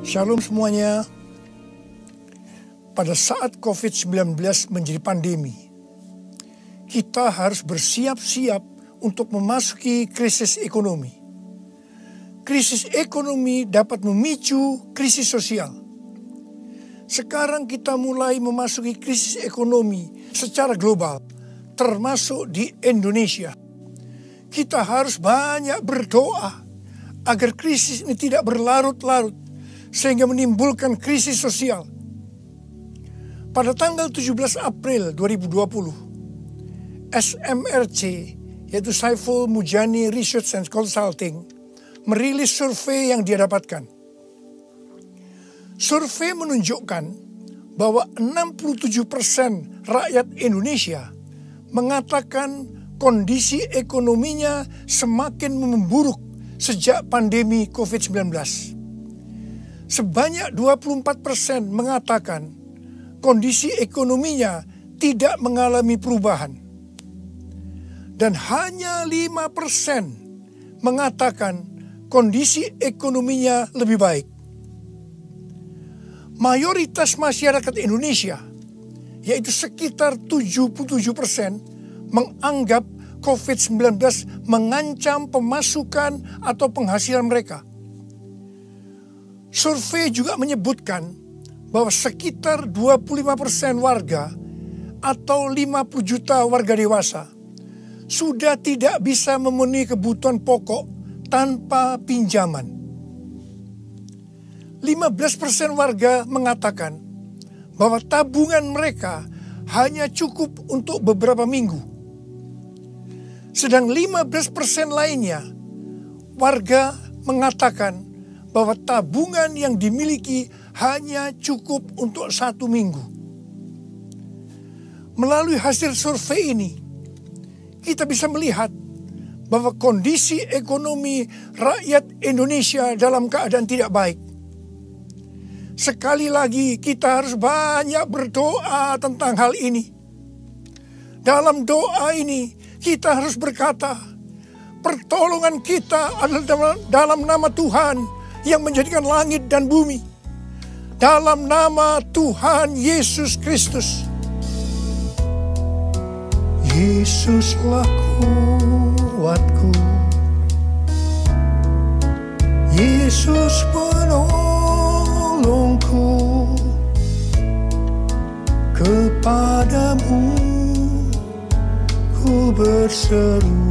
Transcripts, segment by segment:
Shalom semuanya. Pada saat COVID-19 menjadi pandemi, kita harus bersiap-siap untuk memasuki krisis ekonomi. Krisis ekonomi dapat memicu krisis sosial. Sekarang kita mulai memasuki krisis ekonomi secara global, termasuk di Indonesia. Kita harus banyak berdoa agar krisis ini tidak berlarut-larut, sehingga menimbulkan krisis sosial. Pada tanggal 17 April 2020, SMRC, yaitu Saiful Mujani Research and Consulting, merilis survei yang dia dapatkan. Survei menunjukkan bahwa 67% rakyat Indonesia mengatakan kondisi ekonominya semakin memburuk sejak pandemi COVID-19. Sebanyak 24% mengatakan kondisi ekonominya tidak mengalami perubahan. Dan hanya 5% mengatakan kondisi ekonominya lebih baik. Mayoritas masyarakat Indonesia, yaitu sekitar 77%, menganggap COVID-19 mengancam pemasukan atau penghasilan mereka. Survei juga menyebutkan bahwa sekitar 25% warga atau 50 juta warga dewasa sudah tidak bisa memenuhi kebutuhan pokok tanpa pinjaman. 15% warga mengatakan bahwa tabungan mereka hanya cukup untuk beberapa minggu. Sedang 15% lainnya warga mengatakan bahwa tabungan yang dimiliki hanya cukup untuk 1 minggu. Melalui hasil survei ini, kita bisa melihat bahwa kondisi ekonomi rakyat Indonesia dalam keadaan tidak baik. Sekali lagi kita harus banyak berdoa tentang hal ini. Dalam doa ini kita harus berkata, pertolongan kita adalah dalam nama Tuhan yang menjadikan langit dan bumi. Dalam nama Tuhan Yesus Kristus. Yesuslah kuatku, Yesus penolongku, kepadamu ku berseru.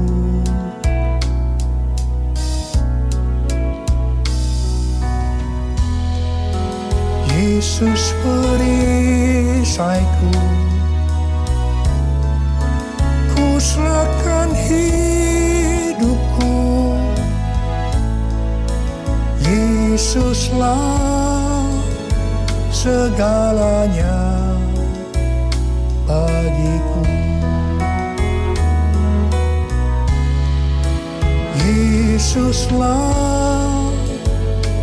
Yesus perisaiku, ku serahkan hidupku. Yesuslah segalanya bagiku. Yesuslah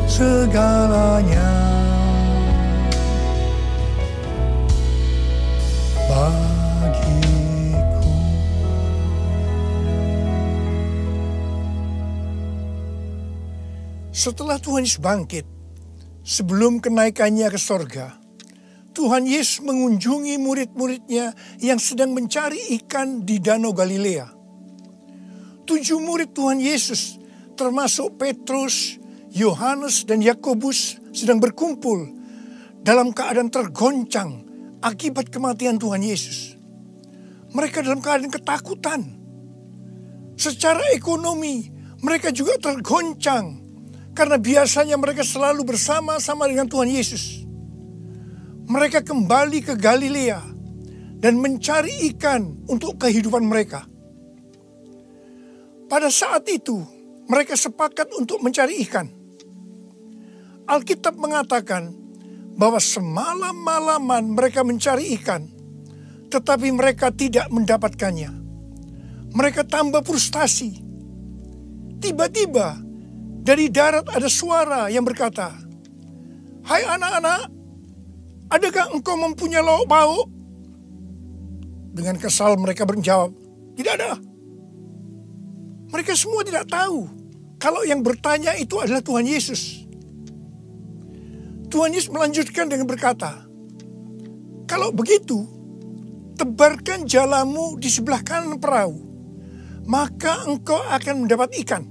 segalanya bagiku. Setelah Tuhan Yesus bangkit, sebelum kenaikannya ke sorga, Tuhan Yesus mengunjungi murid-muridnya yang sedang mencari ikan di Danau Galilea. 7 murid Tuhan Yesus, termasuk Petrus, Yohanes, dan Yakobus, sedang berkumpul dalam keadaan tergoncang akibat kematian Tuhan Yesus. Mereka dalam keadaan ketakutan. Secara ekonomi, mereka juga tergoncang karena biasanya mereka selalu bersama-sama dengan Tuhan Yesus. Mereka kembali ke Galilea dan mencari ikan untuk kehidupan mereka. Pada saat itu, mereka sepakat untuk mencari ikan. Alkitab mengatakan bahwa semalam-malaman mereka mencari ikan, tetapi mereka tidak mendapatkannya. Mereka tambah frustasi. Tiba-tiba dari darat ada suara yang berkata, "Hai anak-anak, adakah engkau mempunyai lauk pauk?" Dengan kesal mereka menjawab, "Tidak ada." Mereka semua tidak tahu kalau yang bertanya itu adalah Tuhan Yesus. Tuhan Yesus melanjutkan dengan berkata, "Kalau begitu, tebarkan jalamu di sebelah kanan perahu, maka engkau akan mendapat ikan."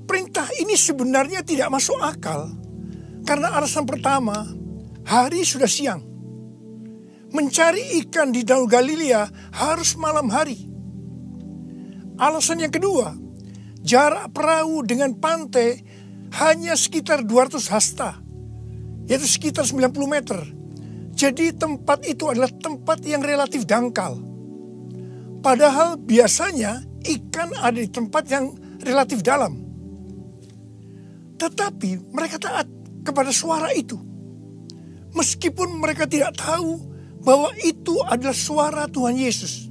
Perintah ini sebenarnya tidak masuk akal karena alasan pertama, hari sudah siang. Mencari ikan di Danau Galilea harus malam hari. Alasan yang kedua, jarak perahu dengan pantai hanya sekitar 200 hasta, yaitu sekitar 90 meter. Jadi tempat itu adalah tempat yang relatif dangkal. Padahal biasanya ikan ada di tempat yang relatif dalam. Tetapi mereka taat kepada suara itu. Meskipun mereka tidak tahu bahwa itu adalah suara Tuhan Yesus.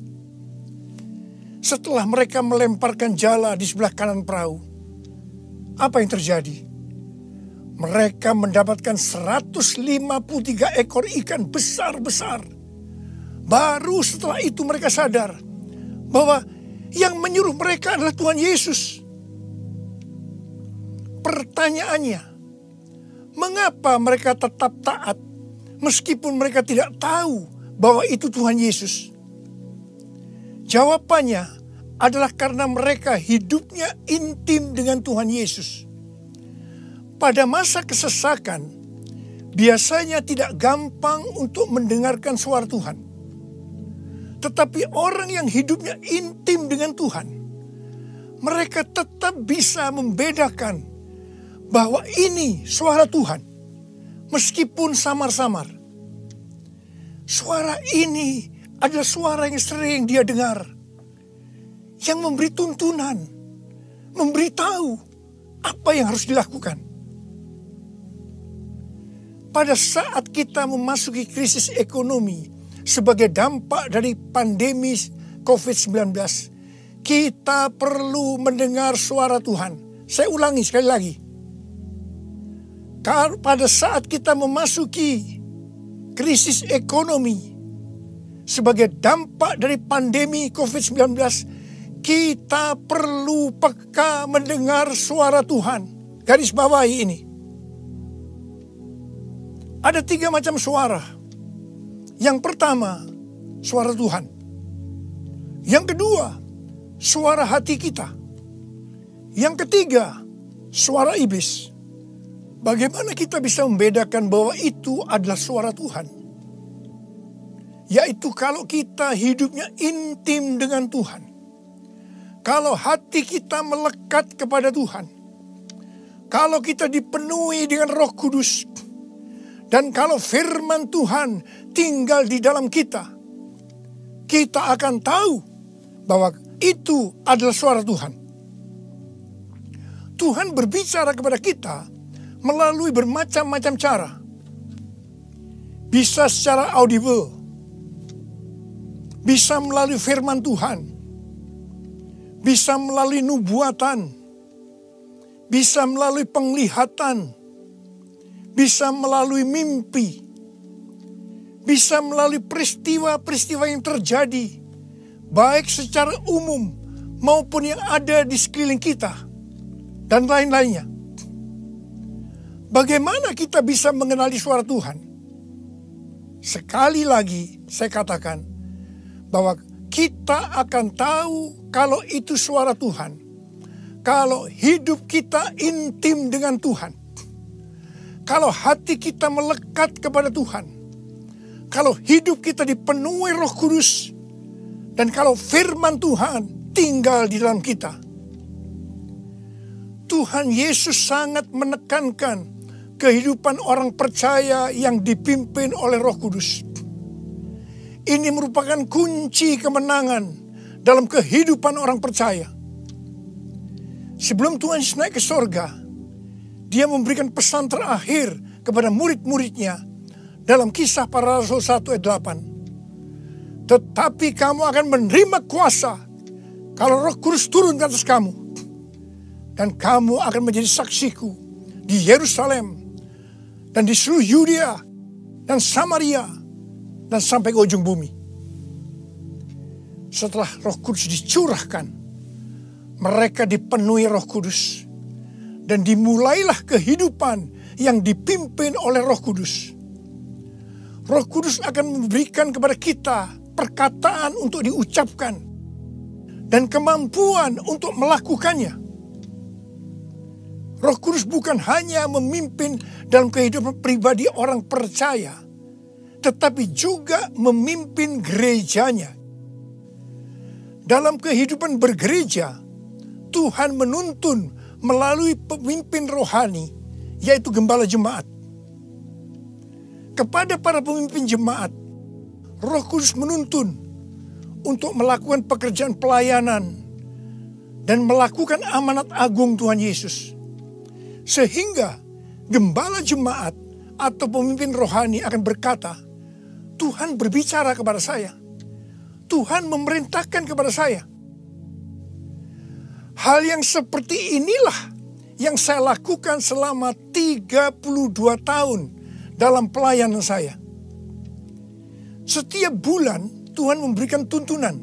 Setelah mereka melemparkan jala di sebelah kanan perahu, apa yang terjadi? Mereka mendapatkan 153 ekor ikan besar-besar. Baru setelah itu mereka sadar bahwa yang menyuruh mereka adalah Tuhan Yesus. Pertanyaannya, mengapa mereka tetap taat meskipun mereka tidak tahu bahwa itu Tuhan Yesus? Jawabannya adalah karena mereka hidupnya intim dengan Tuhan Yesus. Pada masa kesesakan, biasanya tidak gampang untuk mendengarkan suara Tuhan. Tetapi orang yang hidupnya intim dengan Tuhan, mereka tetap bisa membedakan bahwa ini suara Tuhan, meskipun samar-samar. Suara ini adalah suara yang sering dia dengar, yang memberi tuntunan, memberitahu apa yang harus dilakukan. Pada saat kita memasuki krisis ekonomi sebagai dampak dari pandemi COVID-19, kita perlu mendengar suara Tuhan. Saya ulangi sekali lagi. Pada saat kita memasuki krisis ekonomi sebagai dampak dari pandemi COVID-19, kita perlu peka mendengar suara Tuhan. Garis bawahi ini. Ada 3 macam suara. Yang pertama, suara Tuhan. Yang kedua, suara hati kita. Yang ketiga, suara iblis. Bagaimana kita bisa membedakan bahwa itu adalah suara Tuhan? Yaitu kalau kita hidupnya intim dengan Tuhan. Kalau hati kita melekat kepada Tuhan. Kalau kita dipenuhi dengan Roh Kudus. Dan kalau firman Tuhan tinggal di dalam kita. Kita akan tahu bahwa itu adalah suara Tuhan. Tuhan berbicara kepada kita melalui bermacam-macam cara. Bisa secara audible. Bisa melalui firman Tuhan. Bisa melalui nubuatan. Bisa melalui penglihatan. Bisa melalui mimpi. Bisa melalui peristiwa-peristiwa yang terjadi. Baik secara umum maupun yang ada di sekeliling kita. Dan lain-lainnya. Bagaimana kita bisa mengenali suara Tuhan? Sekali lagi saya katakan bahwa kita akan tahu kalau itu suara Tuhan. Kalau hidup kita intim dengan Tuhan. Kalau hati kita melekat kepada Tuhan. Kalau hidup kita dipenuhi Roh Kudus. Dan kalau firman Tuhan tinggal di dalam kita. Tuhan Yesus sangat menekankan kehidupan orang percaya yang dipimpin oleh Roh Kudus. Ini merupakan kunci kemenangan dalam kehidupan orang percaya. Sebelum Tuhan Yesus naik ke sorga, Dia memberikan pesan terakhir kepada murid-muridnya dalam Kisah Para Rasul 1 ayat 8. Tetapi kamu akan menerima kuasa kalau Roh Kudus turun ke atas kamu. Dan kamu akan menjadi saksiku di Yerusalem dan di seluruh Yudea dan Samaria dan sampai ke ujung bumi. Setelah Roh Kudus dicurahkan, mereka dipenuhi Roh Kudus. Dan dimulailah kehidupan yang dipimpin oleh Roh Kudus. Roh Kudus akan memberikan kepada kita perkataan untuk diucapkan dan kemampuan untuk melakukannya. Roh Kudus bukan hanya memimpin dalam kehidupan pribadi orang percaya, tetapi juga memimpin gerejanya. Dalam kehidupan bergereja, Tuhan menuntun melalui pemimpin rohani, yaitu gembala jemaat. Kepada para pemimpin jemaat, Roh Kudus menuntun untuk melakukan pekerjaan pelayanan dan melakukan amanat agung Tuhan Yesus. Sehingga gembala jemaat atau pemimpin rohani akan berkata, Tuhan berbicara kepada saya. Tuhan memerintahkan kepada saya. Hal yang seperti inilah yang saya lakukan selama 32 tahun dalam pelayanan saya. Setiap bulan Tuhan memberikan tuntunan.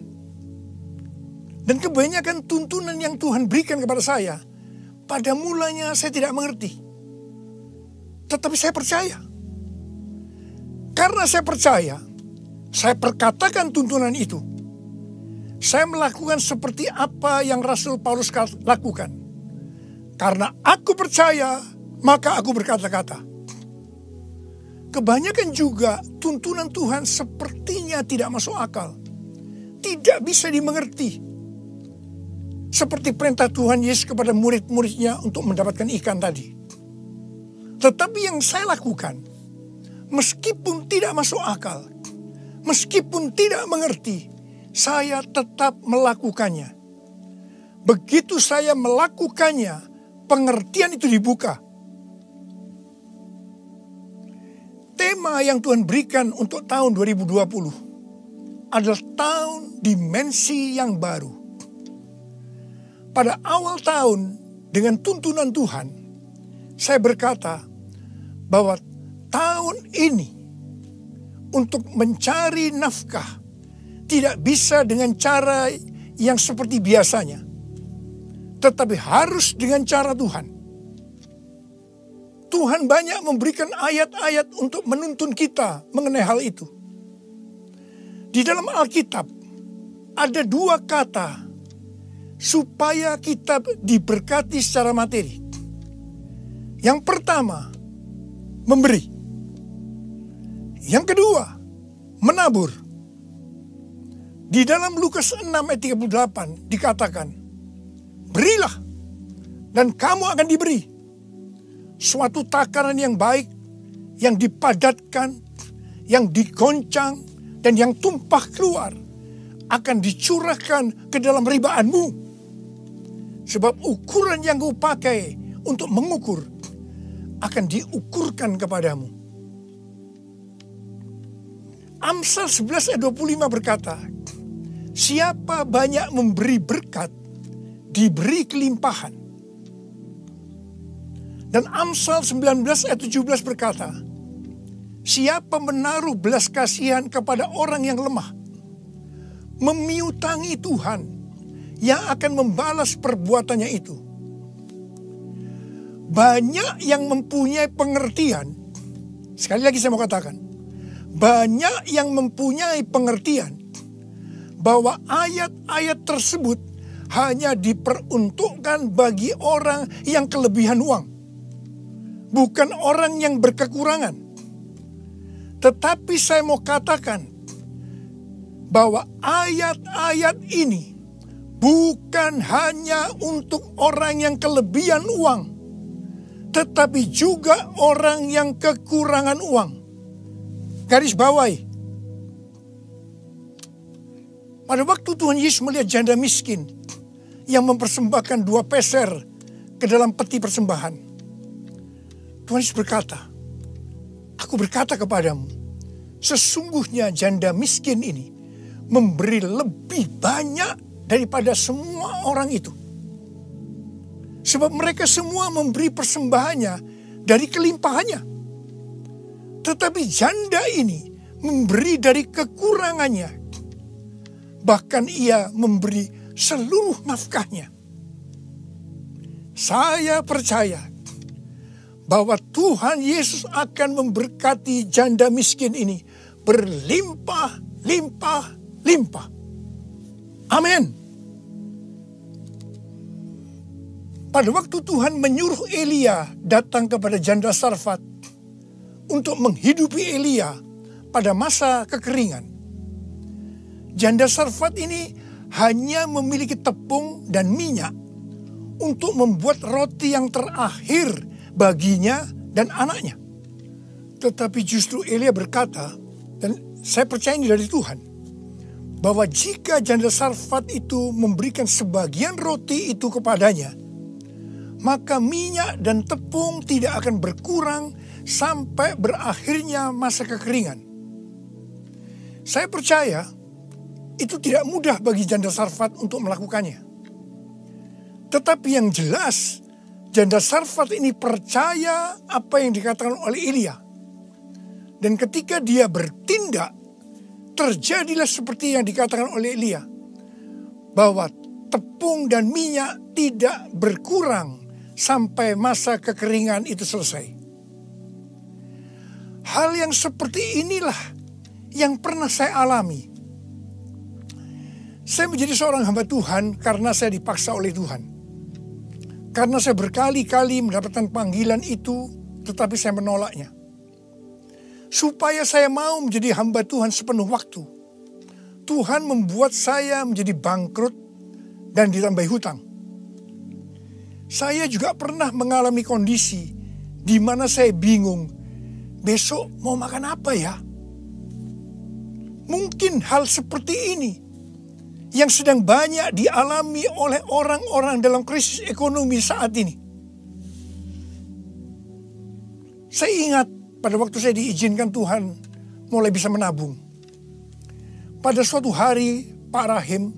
Dan kebanyakan tuntunan yang Tuhan berikan kepada saya, pada mulanya saya tidak mengerti. Tetapi saya percaya. Karena saya percaya, saya perkatakan tuntunan itu. Saya melakukan seperti apa yang Rasul Paulus lakukan. Karena aku percaya, maka aku berkata-kata. Kebanyakan juga tuntunan Tuhan sepertinya tidak masuk akal. Tidak bisa dimengerti. Seperti perintah Tuhan Yesus kepada murid-muridnya untuk mendapatkan ikan tadi. Tetapi yang saya lakukan, meskipun tidak masuk akal, meskipun tidak mengerti, saya tetap melakukannya. Begitu saya melakukannya, pengertian itu dibuka. Tema yang Tuhan berikan untuk tahun 2020 adalah tahun dimensi yang baru. Pada awal tahun dengan tuntunan Tuhan, saya berkata bahwa tahun ini untuk mencari nafkah tidak bisa dengan cara yang seperti biasanya, tetapi harus dengan cara Tuhan. Tuhan banyak memberikan ayat-ayat untuk menuntun kita mengenai hal itu. Di dalam Alkitab ada 2 kata supaya kita diberkati secara materi. Yang pertama, memberi. Yang kedua, menabur. Di dalam Lukas 6 ayat 38 dikatakan, berilah dan kamu akan diberi. Suatu takaran yang baik, yang dipadatkan, yang digoncang, dan yang tumpah keluar akan dicurahkan ke dalam ribaanmu. Sebab ukuran yang kau pakai untuk mengukur akan diukurkan kepadamu. Amsal 11 ayat 25 berkata, siapa banyak memberi berkat, diberi kelimpahan. Dan Amsal 19 ayat 17 berkata, siapa menaruh belas kasihan kepada orang yang lemah, memiutangi Tuhan yang akan membalas perbuatannya itu. Banyak yang mempunyai pengertian, sekali lagi saya mau katakan, banyak yang mempunyai pengertian bahwa ayat-ayat tersebut hanya diperuntukkan bagi orang yang kelebihan uang, bukan orang yang berkekurangan. Tetapi saya mau katakan bahwa ayat-ayat ini bukan hanya untuk orang yang kelebihan uang, tetapi juga orang yang kekurangan uang. Garis bawahi. Pada waktu Tuhan Yesus melihat janda miskin yang mempersembahkan 2 peser ke dalam peti persembahan, Tuhan Yesus berkata, aku berkata kepadamu, sesungguhnya janda miskin ini memberi lebih banyak daripada semua orang itu. Sebab mereka semua memberi persembahannya dari kelimpahannya. Tetapi janda ini memberi dari kekurangannya. Bahkan ia memberi seluruh nafkahnya. Saya percaya bahwa Tuhan Yesus akan memberkati janda miskin ini berlimpah, limpah, limpah. Amin. Pada waktu Tuhan menyuruh Elia datang kepada janda Sarfat untuk menghidupi Elia pada masa kekeringan, janda Sarfat ini hanya memiliki tepung dan minyak untuk membuat roti yang terakhir baginya dan anaknya. Tetapi justru Elia berkata, dan saya percaya ini dari Tuhan, bahwa jika janda Sarfat itu memberikan sebagian roti itu kepadanya, maka minyak dan tepung tidak akan berkurang sampai berakhirnya masa kekeringan. Saya percaya itu tidak mudah bagi janda Sarfat untuk melakukannya. Tetapi yang jelas, janda Sarfat ini percaya apa yang dikatakan oleh Elia. Dan ketika dia bertindak, terjadilah seperti yang dikatakan oleh Elia, bahwa tepung dan minyak tidak berkurang sampai masa kekeringan itu selesai. Hal yang seperti inilah yang pernah saya alami. Saya menjadi seorang hamba Tuhan karena saya dipaksa oleh Tuhan. Karena saya berkali-kali mendapatkan panggilan itu, tetapi saya menolaknya. Supaya saya mau menjadi hamba Tuhan sepenuh waktu, Tuhan membuat saya menjadi bangkrut dan ditambahi hutang. Saya juga pernah mengalami kondisi di mana saya bingung, besok mau makan apa ya? Mungkin hal seperti ini yang sedang banyak dialami oleh orang-orang dalam krisis ekonomi saat ini. Saya ingat pada waktu saya diizinkan Tuhan mulai bisa menabung. Pada suatu hari Pak Rahim,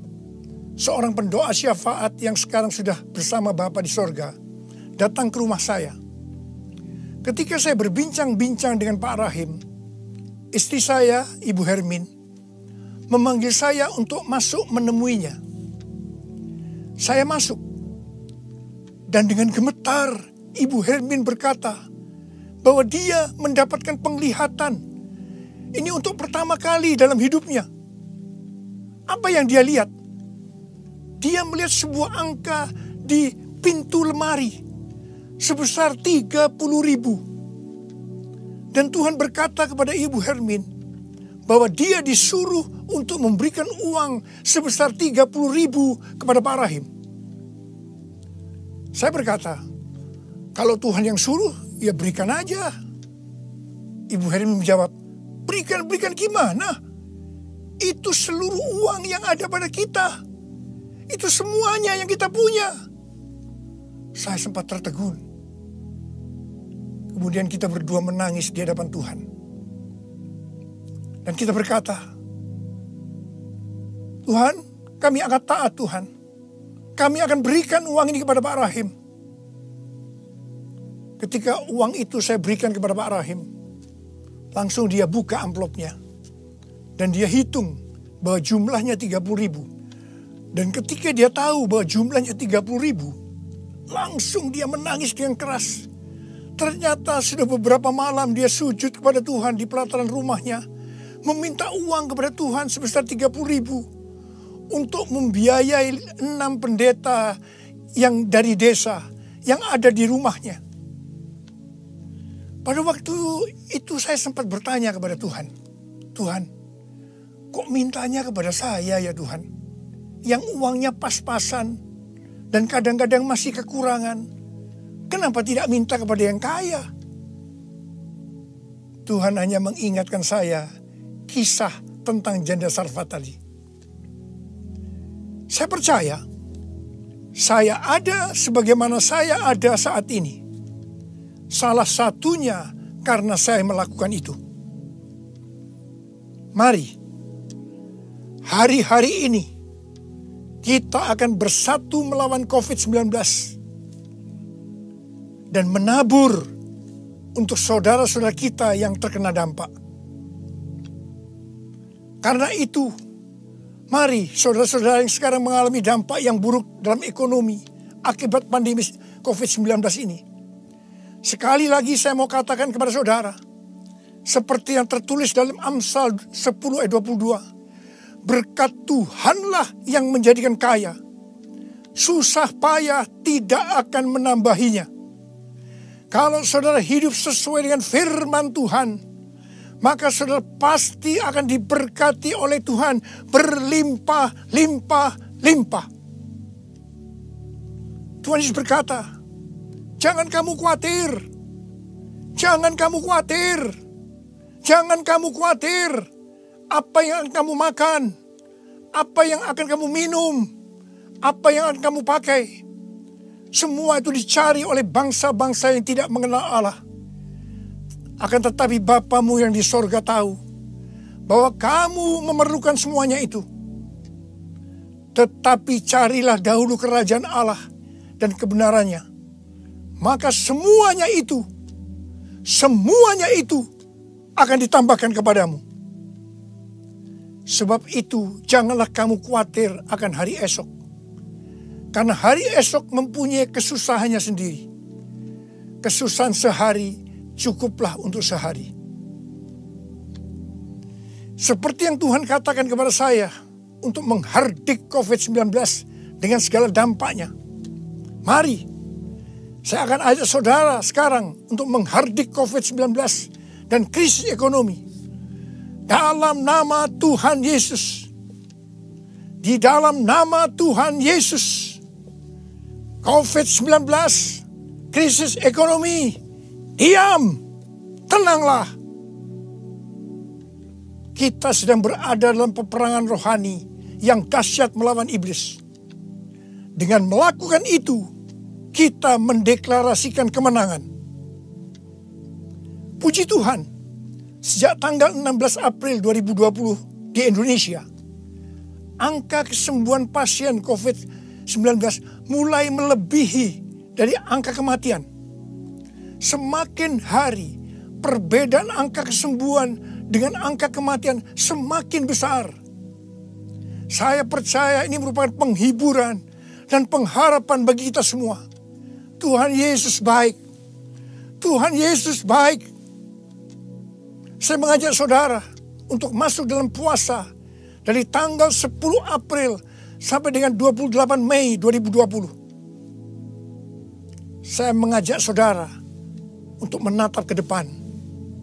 seorang pendoa syafaat yang sekarang sudah bersama Bapa di sorga, datang ke rumah saya. Ketika saya berbincang-bincang dengan Pak Rahim, istri saya, Ibu Hermin, memanggil saya untuk masuk menemuinya. Saya masuk, dan dengan gemetar Ibu Hermin berkata bahwa dia mendapatkan penglihatan. Ini untuk pertama kali dalam hidupnya. Apa yang dia lihat? Dia melihat sebuah angka di pintu lemari sebesar 30.000. Dan Tuhan berkata kepada Ibu Hermin bahwa dia disuruh untuk memberikan uang sebesar 30.000 kepada Pak Rahim. Saya berkata, kalau Tuhan yang suruh, ya berikan aja. Ibu Hermin menjawab, berikan gimana? Itu seluruh uang yang ada pada kita. Itu semuanya yang kita punya. Saya sempat tertegun. Kemudian kita berdua menangis di hadapan Tuhan. Dan kita berkata, Tuhan, kami akan taat Tuhan. Kami akan berikan uang ini kepada Pak Rahim. Ketika uang itu saya berikan kepada Pak Rahim, langsung dia buka amplopnya. Dan dia hitung bahwa jumlahnya 30.000. Dan ketika dia tahu bahwa jumlahnya 30.000, langsung dia menangis dengan keras. Ternyata sudah beberapa malam dia sujud kepada Tuhan di pelataran rumahnya, meminta uang kepada Tuhan sebesar 30.000 untuk membiayai 6 pendeta yang dari desa yang ada di rumahnya. Pada waktu itu saya sempat bertanya kepada Tuhan, Tuhan, kok mintanya kepada saya ya Tuhan, yang uangnya pas-pasan dan kadang-kadang masih kekurangan. Kenapa tidak minta kepada yang kaya? Tuhan hanya mengingatkan saya kisah tentang janda Sarfat tadi. Saya percaya, saya ada sebagaimana saya ada saat ini. Salah satunya karena saya melakukan itu. Mari, hari-hari ini kita akan bersatu melawan COVID-19 dan menabur untuk saudara-saudara kita yang terkena dampak. Karena itu, mari saudara-saudara yang sekarang mengalami dampak yang buruk dalam ekonomi akibat pandemi COVID-19 ini. Sekali lagi saya mau katakan kepada saudara, seperti yang tertulis dalam Amsal 10 ayat 22. Berkat Tuhanlah yang menjadikan kaya. Susah payah tidak akan menambahinya. Kalau saudara hidup sesuai dengan firman Tuhan, maka saudara pasti akan diberkati oleh Tuhan berlimpah, limpah, limpah. Tuhan Yesus berkata, jangan kamu khawatir. Jangan kamu khawatir. Jangan kamu khawatir. Apa yang akan kamu makan? Apa yang akan kamu minum? Apa yang akan kamu pakai? Semua itu dicari oleh bangsa-bangsa yang tidak mengenal Allah. Akan tetapi Bapamu yang di sorga tahu bahwa kamu memerlukan semuanya itu. Tetapi carilah dahulu kerajaan Allah dan kebenarannya. Maka semuanya itu akan ditambahkan kepadamu. Sebab itu janganlah kamu khawatir akan hari esok. Karena hari esok mempunyai kesusahannya sendiri. Kesusahan sehari cukuplah untuk sehari. Seperti yang Tuhan katakan kepada saya untuk menghardik COVID-19 dengan segala dampaknya. Mari, saya akan ajak saudara sekarang untuk menghardik COVID-19 dan krisis ekonomi. Dalam nama Tuhan Yesus. Di dalam nama Tuhan Yesus. COVID-19, krisis ekonomi, diam, tenanglah. Kita sedang berada dalam peperangan rohani yang dahsyat melawan iblis. Dengan melakukan itu, kita mendeklarasikan kemenangan. Puji Tuhan, sejak tanggal 16 April 2020 di Indonesia, angka kesembuhan pasien COVID-19 mulai melebihi dari angka kematian. Semakin hari, perbedaan angka kesembuhan dengan angka kematian semakin besar. Saya percaya ini merupakan penghiburan dan pengharapan bagi kita semua. Tuhan Yesus baik. Tuhan Yesus baik. Saya mengajak saudara untuk masuk dalam puasa dari tanggal 10 April sampai dengan 28 Mei 2020. Saya mengajak saudara untuk menatap ke depan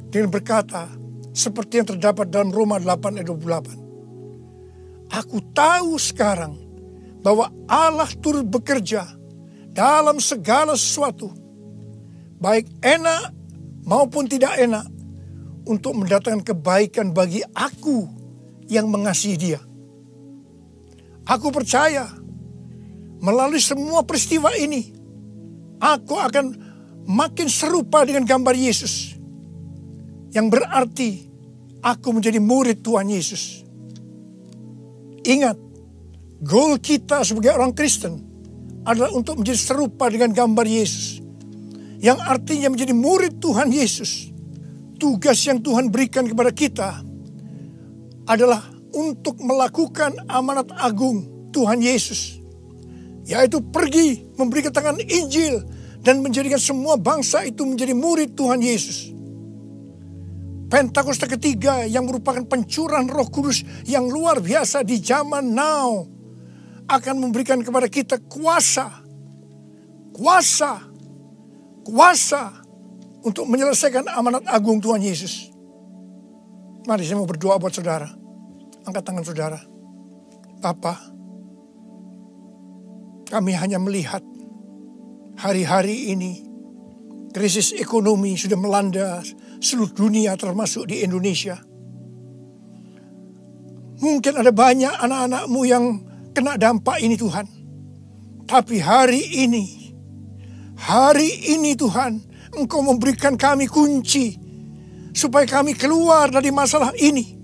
dengan berkata seperti yang terdapat dalam Roma 8 ayat 28. Aku tahu sekarang bahwa Allah turut bekerja dalam segala sesuatu, baik enak maupun tidak enak, untuk mendatangkan kebaikan bagi aku yang mengasihi Dia. Aku percaya melalui semua peristiwa ini, aku akan makin serupa dengan gambar Yesus. Yang berarti aku menjadi murid Tuhan Yesus. Ingat, goal kita sebagai orang Kristen adalah untuk menjadi serupa dengan gambar Yesus. Yang artinya menjadi murid Tuhan Yesus. Tugas yang Tuhan berikan kepada kita adalah untuk melakukan amanat agung Tuhan Yesus. Yaitu pergi memberi keterangan Injil dan menjadikan semua bangsa itu menjadi murid Tuhan Yesus. Pentakosta ketiga yang merupakan pencurahan Roh Kudus yang luar biasa di zaman now akan memberikan kepada kita kuasa untuk menyelesaikan amanat agung Tuhan Yesus. Mari saya mau berdoa buat saudara. Angkat tangan saudara. Bapa, kami hanya melihat hari-hari ini krisis ekonomi sudah melanda seluruh dunia termasuk di Indonesia. Mungkin ada banyak anak-anak-Mu yang kena dampak ini Tuhan. Tapi hari ini Tuhan, Engkau memberikan kami kunci supaya kami keluar dari masalah ini.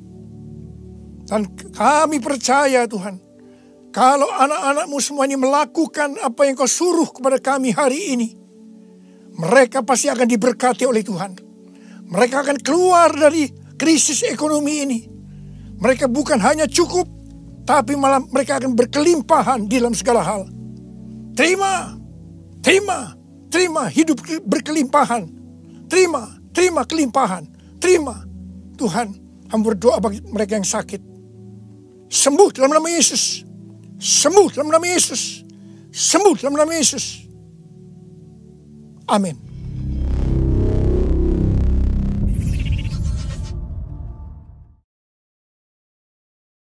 Dan kami percaya Tuhan, kalau anak-anak-Mu semua ini melakukan apa yang Kau suruh kepada kami hari ini, mereka pasti akan diberkati oleh Tuhan. Mereka akan keluar dari krisis ekonomi ini. Mereka bukan hanya cukup, tapi malah mereka akan berkelimpahan di dalam segala hal. Terima Terima hidup berkelimpahan. Terima kelimpahan. Terima. Tuhan, hamba berdoa bagi mereka yang sakit. Sembuh dalam nama Yesus. Sembuh dalam nama Yesus. Sembuh dalam nama Yesus. Amin.